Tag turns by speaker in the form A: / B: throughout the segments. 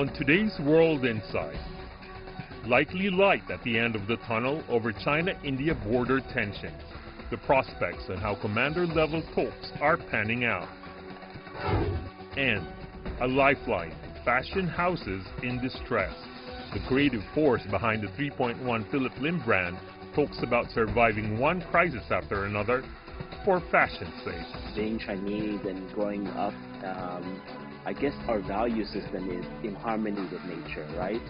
A: On today's World Insight, likely light at the end of the tunnel over China-India border tensions, the prospects and how commander-level talks are panning out, and a lifeline, fashion houses in distress. The creative force behind the 3.1 Philip Lim brand talks about surviving one crisis after another for fashion's sake.
B: Being Chinese and growing up, I guess our value system is in harmony with nature, right?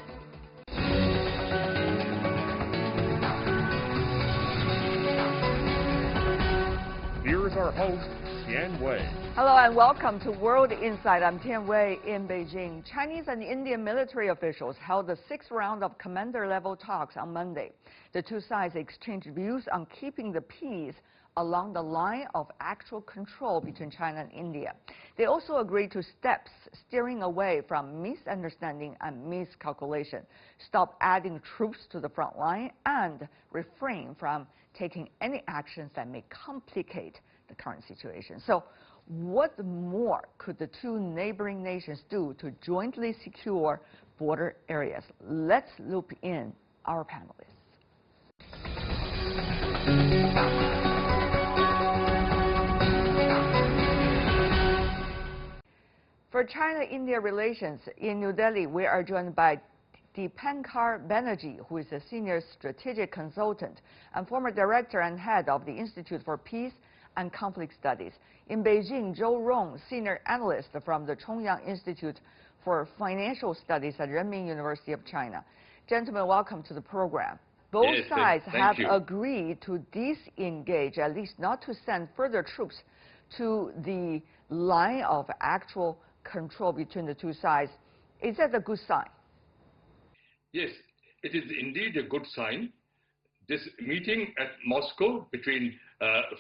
A: Here is our host, Tian Wei.
C: Hello and welcome to World Insight. I'm Tian Wei in Beijing. Chinese and Indian military officials held the sixth round of commander-level talks on Monday. The two sides exchanged views on keeping the peace along the line of actual control between China and India. They also agreed to steps steering away from misunderstanding and miscalculation, stop adding troops to the front line, and refrain from taking any actions that may complicate the current situation. So what more could the two neighboring nations do to jointly secure border areas? Let's loop in our panelists. For China-India relations in New Delhi, we are joined by Dipankar Banerjee, who is a senior strategic consultant and former director and head of the Institute for Peace and Conflict Studies. In Beijing, Zhou Rong, senior analyst from the Chongyang Institute for Financial Studies at Renmin University of China. Gentlemen, welcome to the program. Both sides have agreed to disengage, at least not to send further troops to the line of actual control between the two sides. Is that a good sign?
D: Yes, it is indeed a good sign. This meeting at Moscow between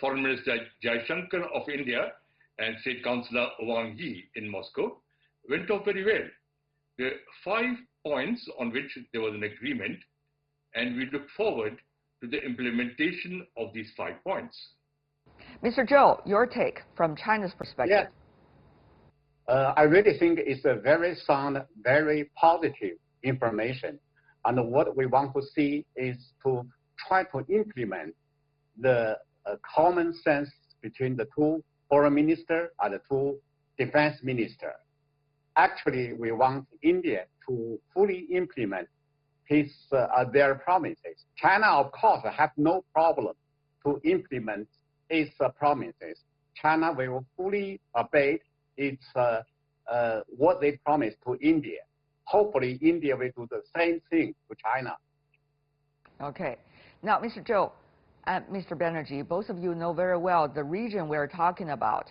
D: Foreign Minister Jaishankar of India and State Councillor Wang Yi in Moscow went off very well. There are 5 points on which there was an agreement, and we look forward to the implementation of these 5 points.
C: Mr. Zhou, your take from China's perspective.
E: Yeah. I really think it's a very sound, very positive information. And what we want to see is to try to implement the common sense between the two foreign ministers and the two defense ministers. Actually, we want India to fully implement their promises. China, of course, have no problem to implement its promises. China will fully obey its what they promised to India. Hopefully, India will do the same thing to China.
C: Okay. Now, Mr. Zhou and Mr. Banerjee, both of you know very well the region we're talking about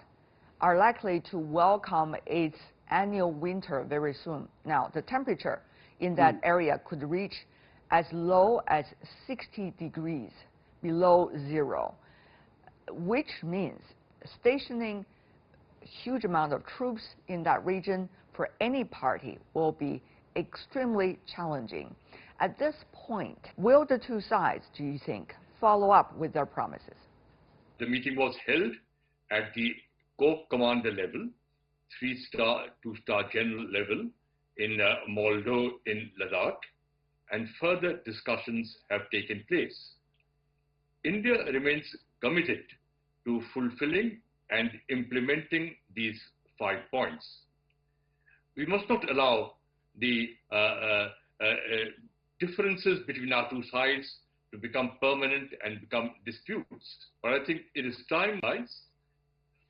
C: are likely to welcome its annual winter very soon. Now, the temperature in that area could reach as low as 60 degrees below zero, which means stationing huge amount of troops in that region for any party will be extremely challenging. At this point, will the two sides, do you think, follow up with their promises?
D: The meeting was held at the Corps Commander level, 3-star, 2-star general level in Moldo in Ladakh, and further discussions have taken place. India remains committed to fulfilling and implementing these 5 points. We must not allow the differences between our two sides to become permanent and become disputes. But I think it is time, guys.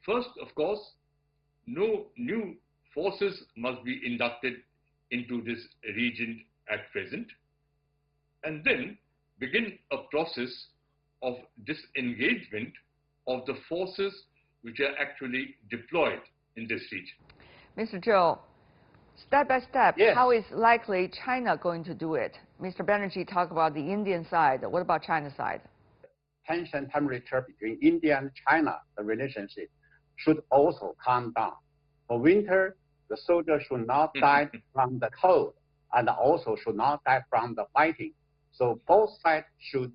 D: First, of course, no new forces must be inducted into this region at present, and then begin a process of disengagement of the forces which are actually deployed in this region.
C: Mr. Zhou, step by step,
E: yes.
C: How is likely China going to do it? Mr. Banerjee talked about the Indian side. What about China's side?
E: Tension temperature between India and China, the relationship, should also calm down. For winter, the soldiers should not die from the cold and also should not die from the fighting. So both sides should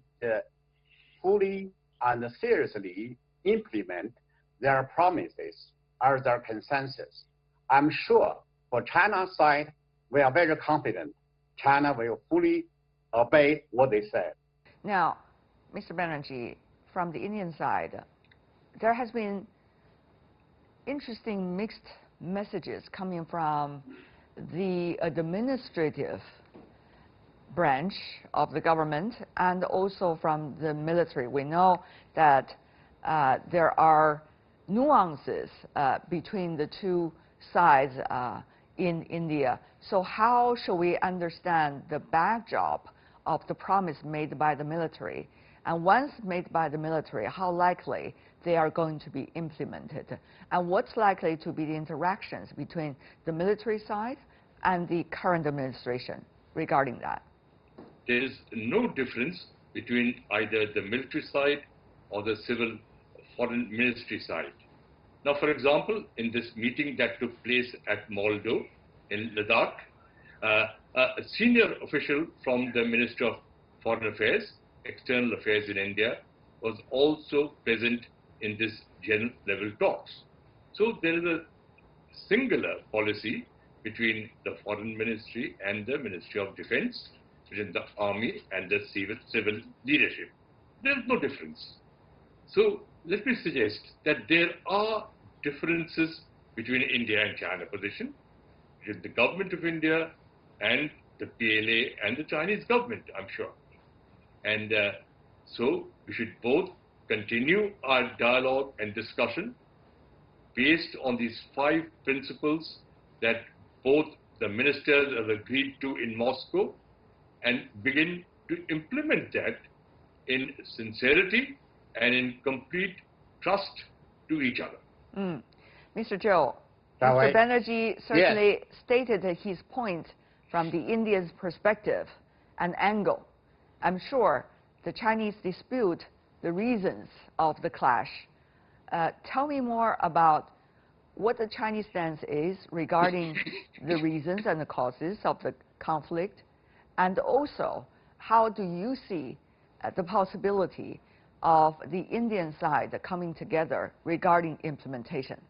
E: fully and seriously implement their promises or their consensus. I'm sure for China's side, we are very confident China will fully obey what they said.
C: Now, Mr. Banerjee, from the Indian side, there has been interesting mixed messages coming from the administrative branch of the government and also from the military. We know that there are nuances between the two sides in India. So how should we understand the backdrop of the promise made by the military? And once made by the military, how likely they are going to be implemented? And what's likely to be the interactions between the military side and the current administration regarding that?
D: There is no difference between either the military side or the civil foreign ministry side. Now, for example, in this meeting that took place at Moldo in Ladakh, a senior official from the Ministry of Foreign Affairs, External Affairs in India, was also present in this general level talks. So there is a singular policy between the Foreign Ministry and the Ministry of Defense, between the army and the civil leadership. There is no difference. So let me suggest that there are differences between India and China position, with the government of India and the PLA and the Chinese government, I'm sure. And so we should both continue our dialogue and discussion based on these 5 principles that both the ministers have agreed to in Moscow, and begin to implement that in sincerity and in complete trust to each other.
C: Mr. Zhou,
E: Mr.
C: Mr. Banerjee certainly
E: Yes.
C: stated his point from the India's perspective and angle. I'm sure the Chinese dispute the reasons of the clash. Tell me more about what the Chinese stance is regarding the reasons and the causes of the conflict, and also how do you see the possibility of the Indian side coming together regarding implementation?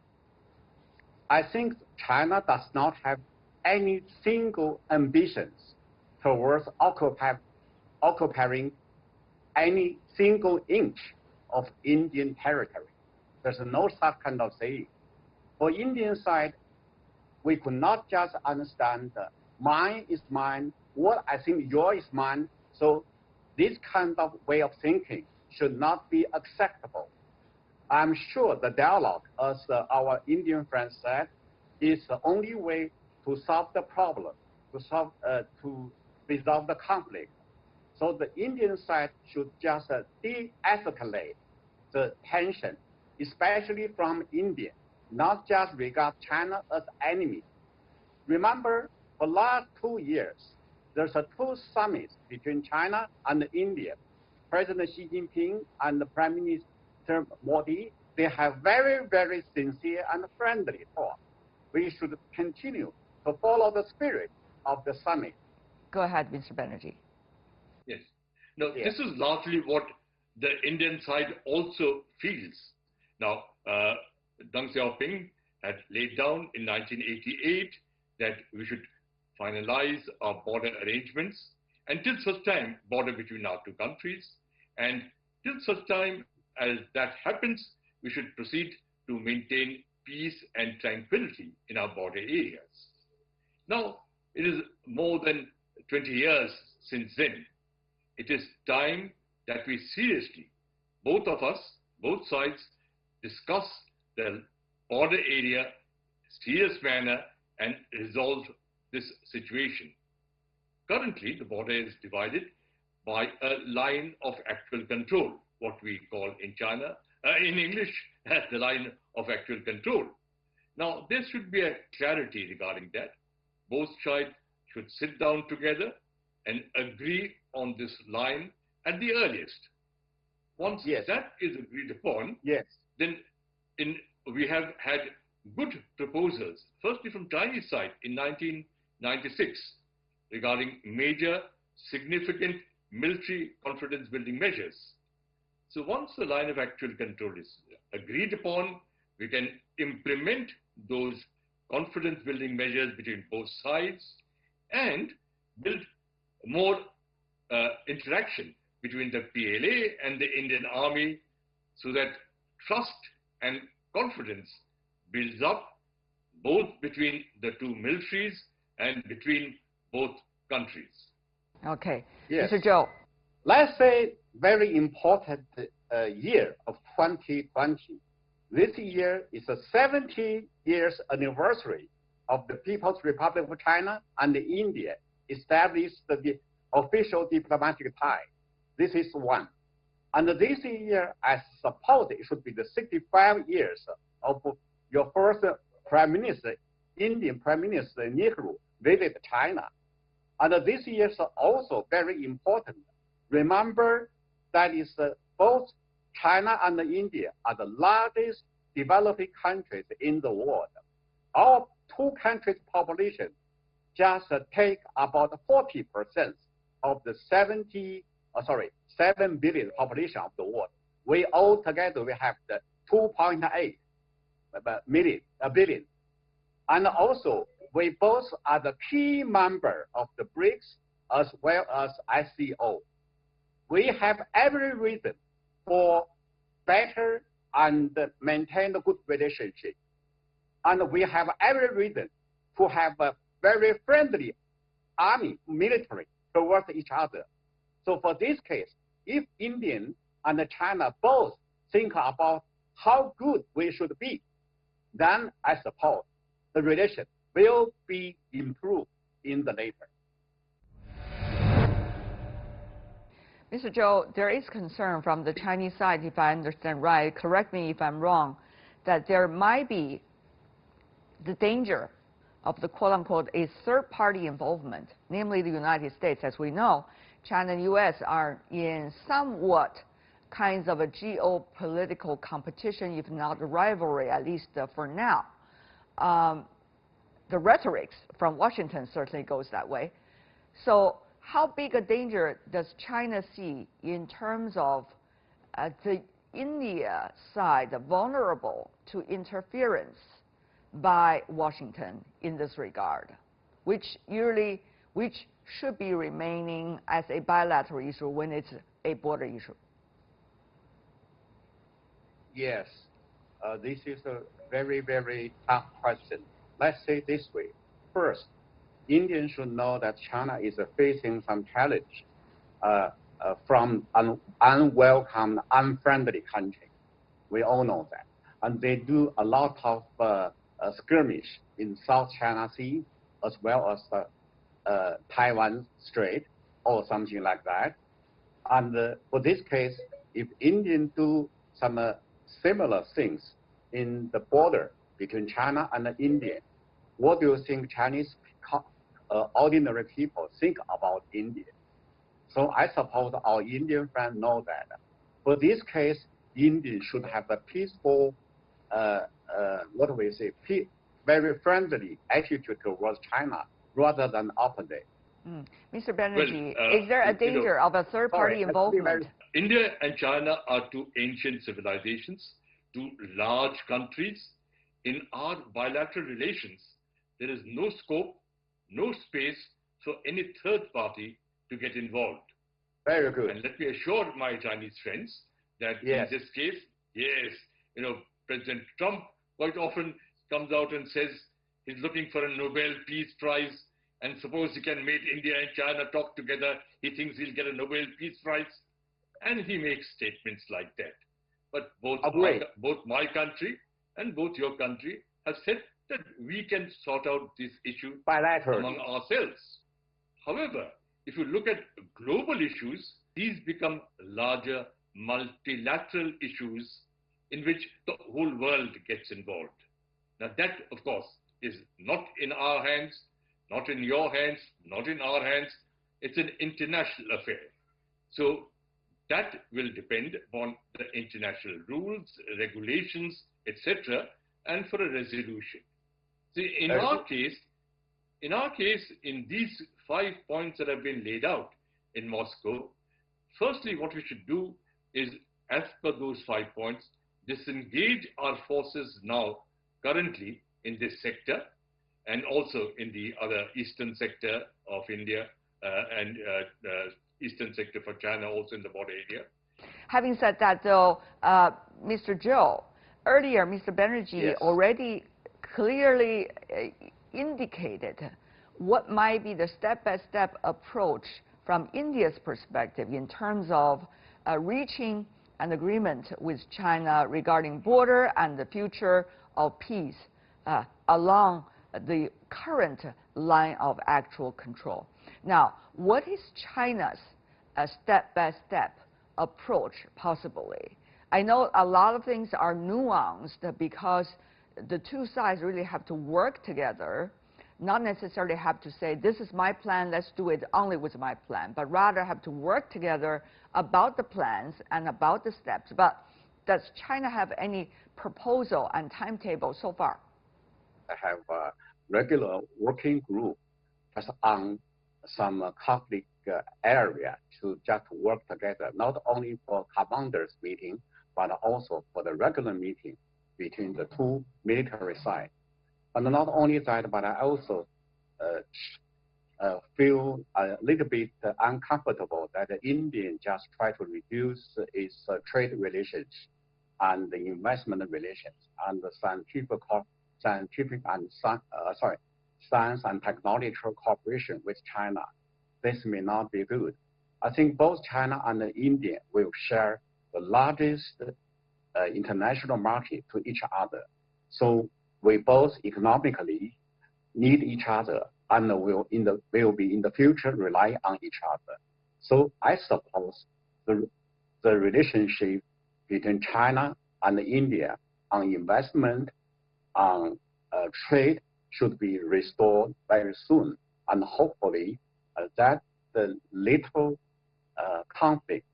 E: I think China does not have any single ambitions towards occupying any single inch of Indian territory. There's no such kind of saying. For Indian side, we could not just understand mine is mine, what I think yours is mine. So this kind of way of thinking should not be acceptable. I'm sure the dialogue, as our Indian friends said, is the only way to solve the problem, to resolve the conflict. So the Indian side should just de-escalate the tension, especially from India, not just regard China as enemy. Remember, for the last 2 years, there's 2 summits between China and India. President Xi Jinping and the Prime Minister Modi, they have very, very sincere and friendly talk. We should continue to follow the spirit of the summit.
C: Go ahead, Mr. Banerjee.
D: Yes. Now,
E: Yes.
D: this is largely what the Indian side also feels. Now, Deng Xiaoping had laid down in 1988 that we should finalize our border arrangements until such time, border between our 2 countries, and till such time as that happens, we should proceed to maintain peace and tranquility in our border areas. Now, it is more than 20 years since then. It is time that we seriously, both of us, both sides, discuss the border area serious manner and resolve this situation. Currently, the border is divided by a line of actual control, what we call in China, in English, as the line of actual control. Now, there should be a clarity regarding that. Both sides should sit down together and agree on this line at the earliest. Once that is agreed upon, then we have had good proposals, firstly from Chinese side in 1996, regarding major significant military confidence building measures. So once the line of actual control is agreed upon, we can implement those confidence building measures between both sides and build more interaction between the PLA and the Indian Army so that trust and confidence builds up both between the two militaries and between both countries.
C: Okay.
E: Yes.
C: Mr. Zhou.
E: Let's say very important year of 2020. This year is the 70 years anniversary of the People's Republic of China and India established the official diplomatic tie. This is one. And this year, I suppose it should be the 65 years of your first Prime Minister, Indian Prime Minister Nehru, visit China. And this year is also very important. Remember that is both China and India are the largest developing countries in the world. Our two countries' population just take about 40% of the 7 billion population of the world. We all together, we have the 2.8 billion. And also, we both are the key member of the BRICS as well as SCO. We have every reason for better and maintain a good relationship. And we have every reason to have a very friendly army, military towards each other. So for this case, if India and China both think about how good we should be, then I suppose the relation will be improved in the later.
C: Mr. Zhou, there is concern from the Chinese side, if I understand right, correct me if I'm wrong, that there might be the danger of the quote-unquote a third-party involvement, namely the United States. As we know, China and U.S. are in somewhat kinds of a geopolitical competition, if not a rivalry, at least for now. The rhetoric from Washington certainly goes that way. So how big a danger does China see in terms of the India side vulnerable to interference by Washington in this regard, which should be remaining as a bilateral issue when it's a border issue?
E: Yes, this is a very, very tough question. Let's say this way. First, Indians should know that China is facing some challenge from an unwelcome, unfriendly country. We all know that. And they do a lot of skirmish in South China Sea, as well as Taiwan Strait, or something like that. And for this case, if Indians do some similar things in the border between China and India, what do you think Chinese ordinary people think about India? So I suppose our Indian friends know that. For this case, India should have a peaceful, very friendly attitude towards China rather than opposite.
C: Mr. Banerjee, is there a danger of a third-party involvement?
D: India and China are two ancient civilizations, two large countries. In our bilateral relations, there is no scope, no space for any third party to get involved.
E: Very good.
D: And let me assure my Chinese friends that in this case, yes, President Trump quite often comes out and says he's looking for a Nobel Peace Prize, and suppose he can make India and China talk together, he thinks he'll get a Nobel Peace Prize, and he makes statements like that. But both my country and both your country have said that we can sort out this issue among ourselves. However, if you look at global issues, these become larger multilateral issues in which the whole world gets involved. Now that, of course, is not in our hands, not in your hands, not in our hands. It's an international affair. So that will depend upon the international rules, regulations, etc., and for a resolution. See, in our case, in these 5 points that have been laid out in Moscow, firstly, what we should do is, as per those 5 points, disengage our forces now, currently, in this sector, and also in the other eastern sector of India and eastern sector for China, also in the border area.
C: Having said that, though, Mr. Zhou, earlier Mr. Banerjee already clearly indicated what might be the step-by-step approach from India's perspective in terms of reaching an agreement with China regarding border and the future of peace along the current line of actual control. Now, what is China's step-by-step approach possibly? I know a lot of things are nuanced because the two sides really have to work together, not necessarily have to say, this is my plan, let's do it only with my plan, but rather have to work together about the plans and about the steps. But does China have any proposal and timetable so far?
E: I have a regular working group just on some conflict area to just work together, not only for commanders meeting, but also for the regular meeting between the two military sides. And not only that, but I also feel a little bit uncomfortable that the Indian just try to reduce its trade relations and the investment relations and the science and technology cooperation with China. This may not be good. I think both China and India will share the largest international market to each other. So we both economically need each other and will be in the future rely on each other. So I suppose the relationship between China and India on investment, on trade should be restored very soon. And hopefully that the little conflict,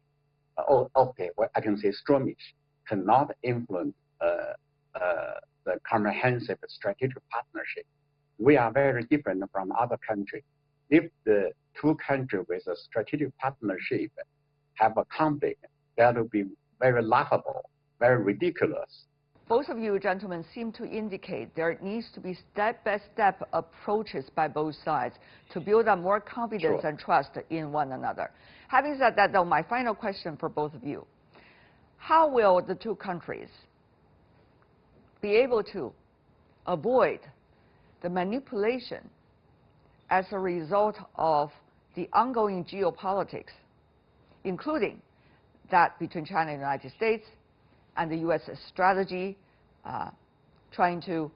E: I can say skirmish, cannot influence the comprehensive strategic partnership. We are very different from other countries. If the two countries with a strategic partnership have a conflict, that would be very laughable, very ridiculous.
C: Both of you gentlemen seem to indicate there needs to be step-by-step approaches by both sides to build up more confidence and trust in one another. Having said that, though, my final question for both of you. How will the two countries be able to avoid the manipulation as a result of the ongoing geopolitics, including that between China and the United States, and the U.S. strategy trying to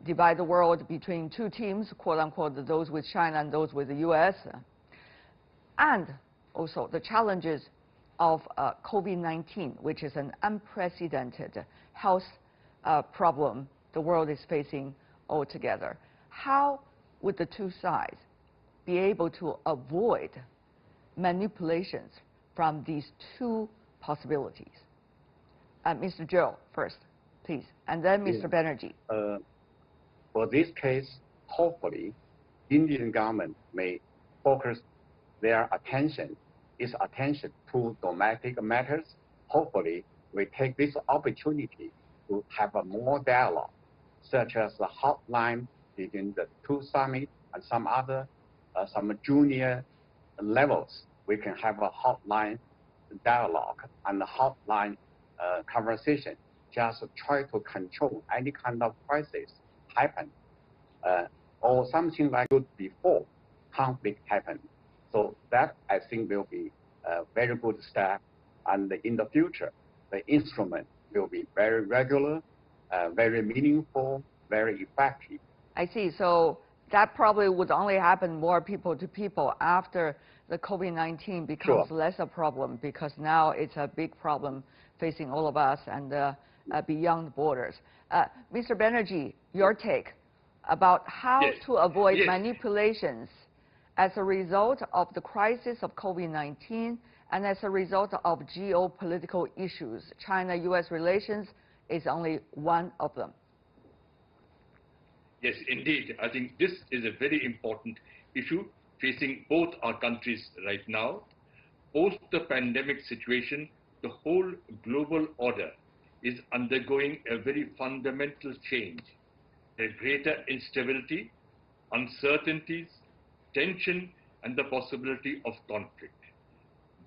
C: divide the world between two teams, quote-unquote, those with China and those with the U.S., and also the challenges of COVID-19, which is an unprecedented health problem the world is facing altogether. How would the two sides be able to avoid manipulations from these two possibilities? Mr. Zhou first, please, and then Mr. Banerjee.
E: For this case, hopefully, Indian government may focus its attention to domestic matters. Hopefully, we take this opportunity to have a more dialogue, such as the hotline between the two summits and some other, some junior levels. We can have a hotline dialogue and a hotline conversation, just try to control any kind of crisis happen, or something like good before conflict happened. So that, I think, will be a very good step. And in the future, the instrument will be very regular, very meaningful, very effective.
C: I see. So that probably would only happen more people to people after the COVID-19 becomes less a problem, because now it's a big problem facing all of us and beyond borders. Mr. Banerjee, your take about how to avoid manipulations as a result of the crisis of COVID-19 and as a result of geopolitical issues. China-U.S. relations is only one of them.
D: Yes, indeed. I think this is a very important issue facing both our countries right now. Post the pandemic situation, the whole global order is undergoing a very fundamental change. A greater instability, uncertainties, tension, and the possibility of conflict.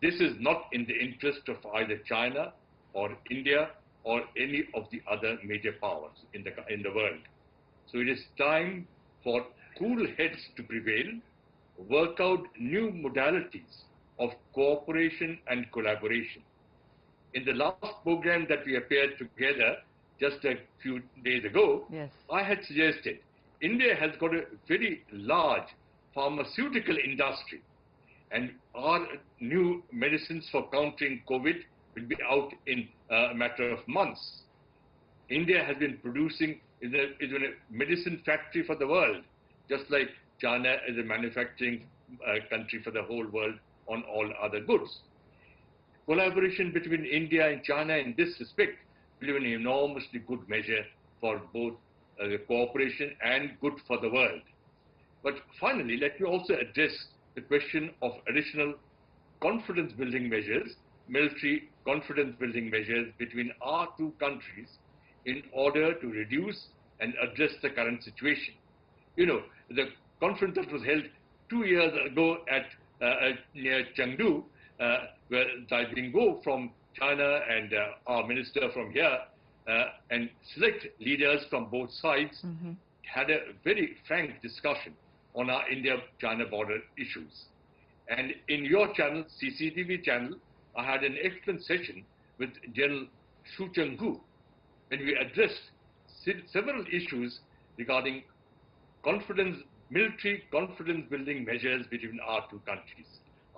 D: This is not in the interest of either China or India or any of the other major powers in the world. So it is time for cool heads to prevail, work out new modalities of cooperation and collaboration. In the last program that we appeared together just a few days ago,
C: yes,
D: I had suggested India has got a very large pharmaceutical industry, and our new medicines for countering COVID will be out in a matter of months. India has been producing, is a medicine factory for the world, just like China is a manufacturing country for the whole world on all other goods. Collaboration between India and China in this respect will be an enormously good measure for both the cooperation and good for the world. But finally, let me also address the question of additional confidence-building measures, military confidence-building measures between our two countries in order to reduce and address the current situation. You know, the conference that was held 2 years ago at near Chengdu, where Dai Bingbo from China and our minister from here and select leaders from both sides had a very frank discussion on our India-China border issues. And in your channel, CCTV channel, I had an excellent session with General Shu Chenghu, and we addressed several issues regarding military confidence-building measures between our two countries.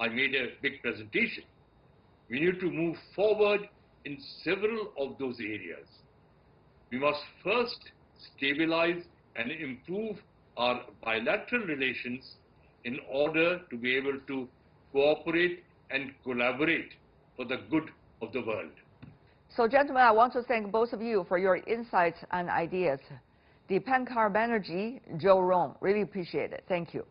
D: I made a big presentation. We need to move forward in several of those areas. We must first stabilize and improve our bilateral relations in order to be able to cooperate and collaborate for the good of the world.
C: So, gentlemen, I want to thank both of you for your insights and ideas. Deepankar Banerjee, Joe Rong, really appreciate it. Thank you.